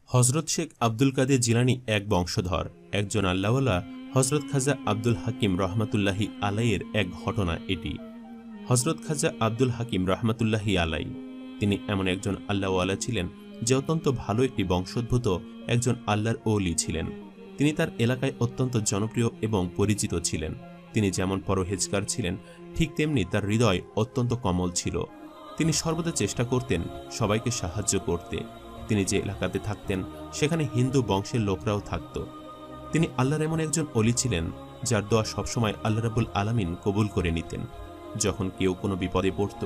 হজরত শেখ আব্দুল কাদের জিলানী এক বংশধর একজন আল্লাহওয়ালা হজরত খাজা আব্দুল হাকিম রহমাতুল্লাহি আলাইয়ের এক ঘটনা এটি। হজরত খাজা আব্দুল হাকিম রহমাতুল্লাহি আলাই তিনি এমন একজন আল্লাহওয়ালা ছিলেন যে অত্যন্ত ভালো একটি বংশোদ্ভূত একজন আল্লাহর ওলি ছিলেন। তিনি তার এলাকায় অত্যন্ত জনপ্রিয় এবং পরিচিত ছিলেন। তিনি যেমন পরহেজগার ছিলেন ঠিক তেমনি তার হৃদয় অত্যন্ত কোমল ছিল। তিনি সর্বদা চেষ্টা করতেন সবাইকে সাহায্য করতে। তিনি যে এলাকাতে থাকতেন সেখানে হিন্দু বংশের লোকরাও থাকত। তিনি আল্লাহর এমন একজন অলি ছিলেন যার দোয়া সবসময় আল্লাহ রাব্বুল আলামিন কবুল করে নিতেন। যখন কেউ কোনো বিপদে পড়ত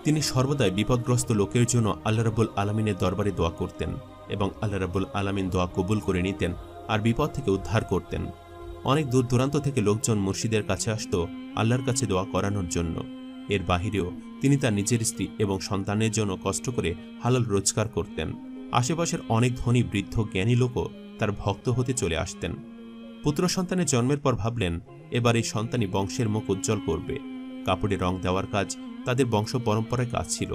তিনি সর্বদাই বিপদগ্রস্ত লোকের জন্য আল্লাহ রাব্বুল আলামিনের দরবারে দোয়া করতেন এবং আল্লাহ রাব্বুল আলামিন দোয়া কবুল করে নিতেন আর বিপদ থেকে উদ্ধার করতেন। অনেক দূর দূরান্ত থেকে লোকজন মুর্শিদের কাছে আসত আল্লাহর কাছে দোয়া করানোর জন্য। এর বাহিরেও তিনি তার নিজের স্ত্রী এবং সন্তানের জন্য কষ্ট করে হালাল রোজগার করতেন। আশেপাশের অনেক ধনী বৃদ্ধ জ্ঞানী লোকও তার ভক্ত হতে চলে আসতেন। পুত্র সন্তানের জন্মের পর ভাবলেন এবার এই সন্তানই বংশের মুখ উজ্জ্বল করবে। কাপড়ে রং দেওয়ার কাজ তাদের বংশ পরম্পরায় কাজ ছিল।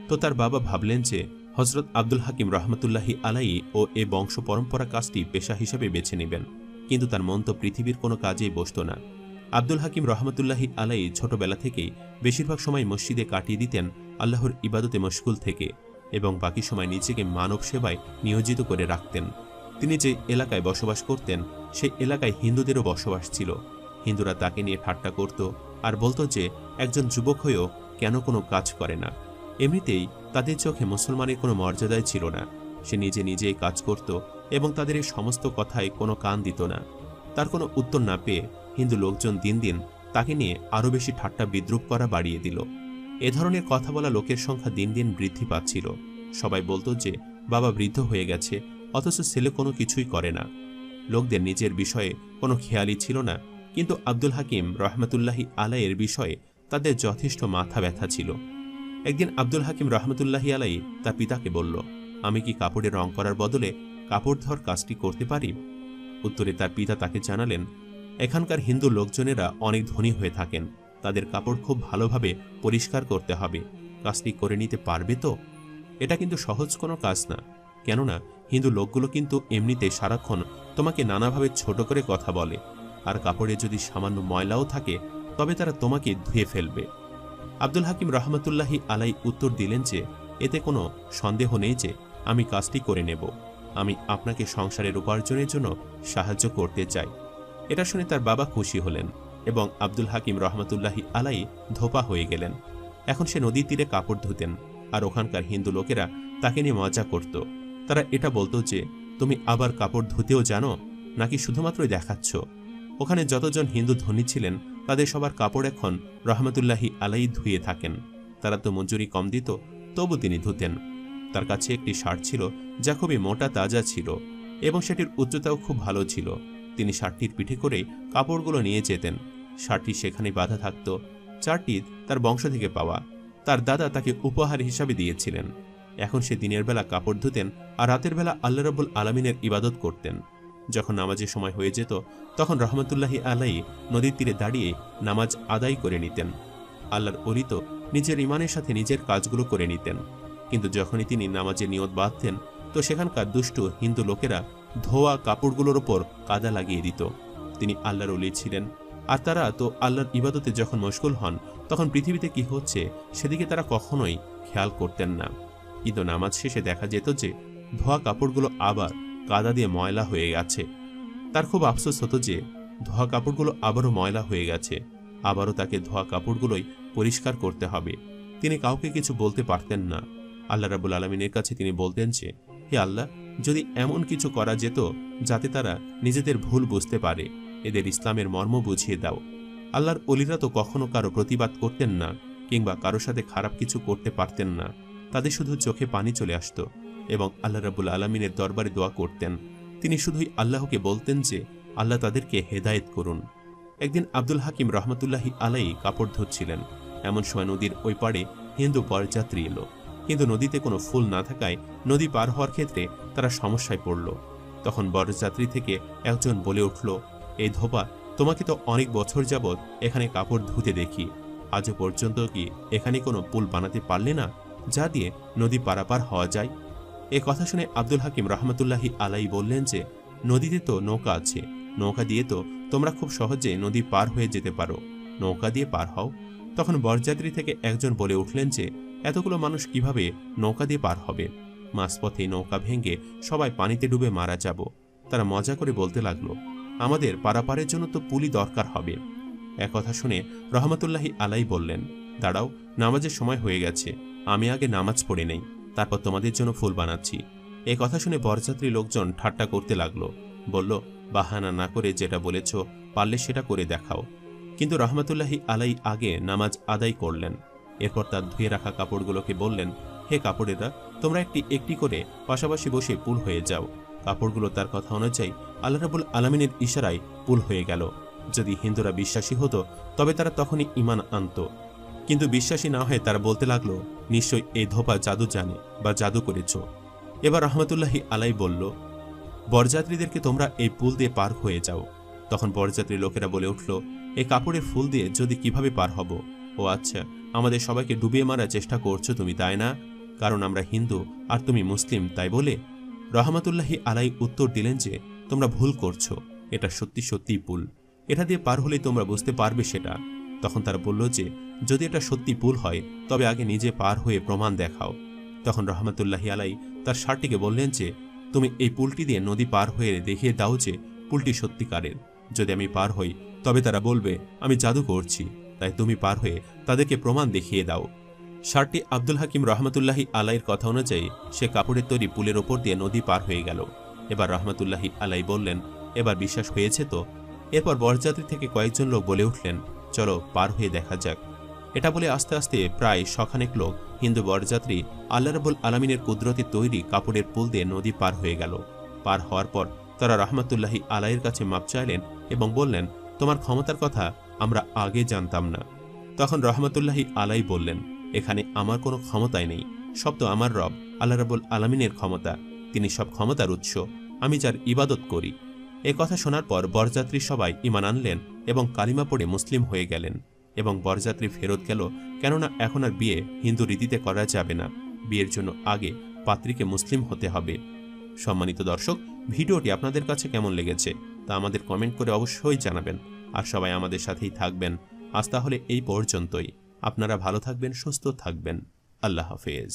তো তার বাবা ভাবলেন যে হজরত আব্দুল হাকিম রহমতুল্লাহি আলাই ও এ বংশ পরম্পরা কাজটি পেশা হিসেবে বেছে নেবেন। কিন্তু তার মন তো পৃথিবীর কোনো কাজেই বসত না। আব্দুল হাকিম রহমতুল্লাহি আলাই ছোটবেলা থেকেই বেশিরভাগ সময় মসজিদে কাটিয়ে দিতেন আল্লাহর ইবাদতে মশগুল থেকে এবং বাকি সময় নিজেকে মানব সেবায় নিয়োজিত করে রাখতেন। তিনি যে এলাকায় বসবাস করতেন সেই এলাকায় হিন্দুদেরও বসবাস ছিল। হিন্দুরা তাকে নিয়ে ঠাট্টা করত আর বলতো যে একজন যুবক হয়েও কেন কোনো কাজ করে না। এমনিতেই তাদের চোখে মুসলমানের কোনো মর্যাদাই ছিল না। সে নিজেই কাজ করত এবং তাদের এই সমস্ত কথায় কোনো কান দিত না। তার কোনো উত্তর না পেয়ে হিন্দু লোকজন দিন দিন তাকে নিয়ে আরও বেশি ঠাট্টা বিদ্রুপ করা বাড়িয়ে দিল। এ ধরনের কথা বলা লোকের সংখ্যা দিন দিন বৃদ্ধি পাচ্ছিল। সবাই বলতো যে বাবা বৃদ্ধ হয়ে গেছে অথচ ছেলে কোনো কিছুই করে না। লোকদের নিজের বিষয়ে কোনো খেয়ালই ছিল না, কিন্তু আব্দুল হাকিম রহমতুল্লাহি আলাইয়ের বিষয়ে তাদের যথেষ্ট মাথা ব্যথা ছিল। একদিন আব্দুল হাকিম রহমতুল্লাহি আলাই তার পিতাকে বলল, আমি কি কাপড়ে রং করার বদলে কাপড় ধোয়ার কাজটি করতে পারি? উত্তরে তার পিতা তাকে জানালেন, এখানকার হিন্দু লোকজনেরা অনেক ধনী হয়ে থাকেন, তাদের কাপড় খুব ভালোভাবে পরিষ্কার করতে হবে। কাজটি করে নিতে পারবে তো? এটা কিন্তু সহজ কোনো কাজ না, কেননা হিন্দু লোকগুলো কিন্তু এমনিতে সারাক্ষণ তোমাকে নানাভাবে ছোট করে কথা বলে, আর কাপড়ে যদি সামান্য ময়লাও থাকে তবে তারা তোমাকে ধুয়ে ফেলবে। আব্দুল হাকিম রহমতুল্লাহি আলাই উত্তর দিলেন যে এতে কোনো সন্দেহ নেই যে আমি কাজটি করে নেব। আমি আপনাকে সংসারের উপার্জনের জন্য সাহায্য করতে চাই। এটা শুনে তার বাবা খুশি হলেন এবং আব্দুল হাকিম রহমতুল্লাহি আলাই ধোপা হয়ে গেলেন। এখন সে নদীর তীরে কাপড় ধুতেন আর ওখানকার হিন্দু লোকেরা তাকে নিয়ে মজা করত। তারা এটা বলতো যে তুমি আবার কাপড় ধুতেও জানো নাকি শুধুমাত্রই দেখাচ্ছ? ওখানে যতজন হিন্দু ধনী ছিলেন তাদের সবার কাপড় এখন রহমতুল্লাহি আলাই ধুয়ে থাকেন। তারা তো মজুরি কম দিত, তবু তিনি ধুতেন। তার কাছে একটি শার্ট ছিল যা খুবই মোটা তাজা ছিল এবং সেটির উচ্চতাও খুব ভালো ছিল। তিনি শার্টটির পিঠে করে কাপড়গুলো নিয়ে যেতেন। শার্টটি সেখানে বাঁধা থাকত। চারটি তার বংশ থেকে পাওয়া, তার দাদা তাকে উপহার হিসাবে দিয়েছিলেন। এখন সে দিনের বেলা কাপড় ধুতেন আর রাতের বেলা আল্লাহ রাব্বুল আলামিনের ইবাদত করতেন। যখন নামাজের সময় হয়ে যেত তখন রহমতুল্লাহি আলাই নদীর তীরে দাঁড়িয়ে নামাজ আদায় করে নিতেন। আল্লাহর ওলি তো নিজের ইমানের সাথে নিজের কাজগুলো করে নিতেন, কিন্তু যখনই তিনি নামাজের নিয়ত বাঁধতেন তো সেখানকার দুষ্টু হিন্দু লোকেরা ধোয়া কাপড়গুলোর ওপর কাদা লাগিয়ে দিত। তিনি আল্লাহর ওলি ছিলেন আর তারা তো আল্লাহর ইবাদতে যখন মশগুল হন তখন পৃথিবীতে কি হচ্ছে সেদিকে তারা কখনোই খেয়াল করতেন না। কিন্তু নামাজ শেষে দেখা যেত যে ধোয়া কাপড়গুলো আবার কাদা দিয়ে ময়লা হয়ে গেছে। তার খুব আফসোস হতো যে ধোয়া কাপড়গুলো আবারও ময়লা হয়ে গেছে, আবারও তাকে ধোয়া কাপড়গুলোই পরিষ্কার করতে হবে। তিনি কাউকে কিছু বলতে পারতেন না। আল্লাহ রাব্বুল আলামিনের কাছে তিনি বলতেন যে হে আল্লাহ, যদি এমন কিছু করা যেত যাতে তারা নিজেদের ভুল বুঝতে পারে, এদের ইসলামের মর্ম বুঝিয়ে দাও। আল্লাহর ওলিরা তো কখনো কারো প্রতিবাদ করতেন না কিংবা কারো সাথে খারাপ কিছু করতে পারতেন না। তাদের শুধু চোখে পানি চলে আসত এবং আল্লাহ রাব্বুল আলামিনের দরবারে দোয়া করতেন। তিনি শুধুই আল্লাহকে বলতেন যে আল্লাহ তাদেরকে হেদায়েত করুন। একদিন আব্দুল হাকিম রহমতুল্লাহি আলাই কাপড় ধুচ্ছিলেন। এমন সময় নদীর ওই পাড়ে হিন্দু বরযাত্রী এলো, কিন্তু নদীতে কোনো ফুল না থাকায় নদী পার হওয়ার ক্ষেত্রে তারা সমস্যায় পড়ল। তখন বরযাত্রী থেকে একজন বলে উঠল, এই ধোপা, তোমাকে তো অনেক বছর যাবৎ এখানে কাপড় ধুতে দেখি, আজও পর্যন্ত কি এখানে কোনো পুল বানাতে পারলে না যা দিয়ে নদী পারাপার হওয়া যায়? এ কথা শুনে আব্দুল হাকিম রহমতুল্লাহি আলাই বললেন যে, নদীতে তো নৌকা আছে, নৌকা দিয়ে তো তোমরা খুব সহজে নদী পার হয়ে যেতে পারো, নৌকা দিয়ে পার হও। তখন বরযাত্রী থেকে একজন বলে উঠলেন যে, এতগুলো মানুষ কিভাবে নৌকা দিয়ে পার হবে? মাঝপথে নৌকা ভেঙে সবাই পানিতে ডুবে মারা যাব। তারা মজা করে বলতে লাগলো, আমাদের পারাপারের জন্য তো পুলি দরকার হবে। একথা শুনে রহমতুল্লাহি আলাই বললেন, দাঁড়াও, নামাজের সময় হয়ে গেছে, আমি আগে নামাজ পড়ে নেই, তারপর তোমাদের জন্য ফুল বানাচ্ছি। এ কথা শুনে বরযাত্রী লোকজন ঠাট্টা করতে লাগলো, বলল, বাহানা না করে যেটা বলেছ পারলে সেটা করে দেখাও। কিন্তু রহমতুল্লাহি আলাই আগে নামাজ আদায় করলেন। এরপর তার ধুয়ে রাখা কাপড়গুলোকে বললেন, হে কাপড়েরা, তোমরা একটি একটি করে পাশাপাশি বসে পুল হয়ে যাও। কাপড়গুলো তার কথা অনুযায়ী আল্লাহ রাব্বুল আলামিনের ইশারায় পুল হয়ে গেল। যদি হিন্দুরা বিশ্বাসী হতো তবে তারা তখনই ঈমান আনত, কিন্তু বিশ্বাসী না হয়ে তারা বলতে লাগলো, নিশ্চয়ই এই ধোপা জাদু জানে বা জাদু করেছ। এবার রহমতুল্লাহি আলাই বলল, বরযাত্রীদেরকে তোমরা এই পুল দিয়ে পার হয়ে যাও। তখন বরযাত্রী লোকেরা বলে উঠল, এই কাপড়ের ফুল দিয়ে যদি কিভাবে পার হব? ও আচ্ছা, আমাদের সবাইকে ডুবিয়ে মারার চেষ্টা করছো তুমি, তাই না? কারণ আমরা হিন্দু আর তুমি মুসলিম, তাই বলে? রহমতুল্লাহি আলাই উত্তর দিলেন যে, তোমরা ভুল করছো, এটা সত্যি সত্যিই পুল, এটা দিয়ে পার হলেই তোমরা বুঝতে পারবে সেটা। তখন তারা বলল যে, যদি এটা সত্যি পুল হয় তবে আগে নিজে পার হয়ে প্রমাণ দেখাও। তখন রহমতুল্লাহি আলাই তার ষাটটিকে বললেন যে, তুমি এই পুলটি দিয়ে নদী পার হয়ে দেখিয়ে দাও যে পুলটি সত্যিকারের। যদি আমি পার হই তবে তারা বলবে আমি জাদু করছি, তাই তুমি পার হয়ে তাদেরকে প্রমাণ দেখিয়ে দাও। ষাটটি আব্দুল হাকিম রহমতুল্লাহি আলাইয়ের কথা অনুযায়ী সে কাপড়ের তৈরি পুলের ওপর দিয়ে নদী পার হয়ে গেল। এবার রহমতুল্লাহি আলাই বললেন, এবার বিশ্বাস হয়েছে তো? এরপর বরযাত্রী থেকে কয়েকজন লোক বলে উঠলেন, চলো পার হয়ে দেখা যাক। এটা বলে আস্তে আস্তে প্রায় শখানেক লোক হিন্দু বরযাত্রী আল্লাহ রাব্বুল আলামিনের কুদরতে তৈরি কাপড়ের পুল দিয়ে নদী পার হয়ে গেল। পার হওয়ার পর তারা রহমতুল্লাহি আলাইয়ের কাছে মাপ চাইলেন এবং বললেন, তোমার ক্ষমতার কথা আমরা আগে জানতাম না। তখন রহমতুল্লাহি আলাই বললেন, এখানে আমার কোনো ক্ষমতাই নেই, সব তো আমার রব আল্লাহ রাব্বুল আলামিনের ক্ষমতা, তিনি সব ক্ষমতার উৎস, আমি যার ইবাদত করি। এ কথা শোনার পর বরযাত্রী সবাই ঈমান আনলেন এবং কালিমা পড়ে মুসলিম হয়ে গেলেন এবং বরযাত্রী ফেরত গেল, কেননা এখন আর বিয়ে হিন্দু রীতিতে করা যাবে না, বিয়ের জন্য আগে পাত্রীকে মুসলিম হতে হবে। সম্মানিত দর্শক, ভিডিওটি আপনাদের কাছে কেমন লেগেছে তা আমাদের কমেন্ট করে অবশ্যই জানাবেন, আর সবাই আমাদের সাথেই থাকবেন। আজ তাহলে এই পর্যন্তই। আপনারা ভালো থাকবেন, সুস্থ থাকবেন। আল্লাহ হাফেজ।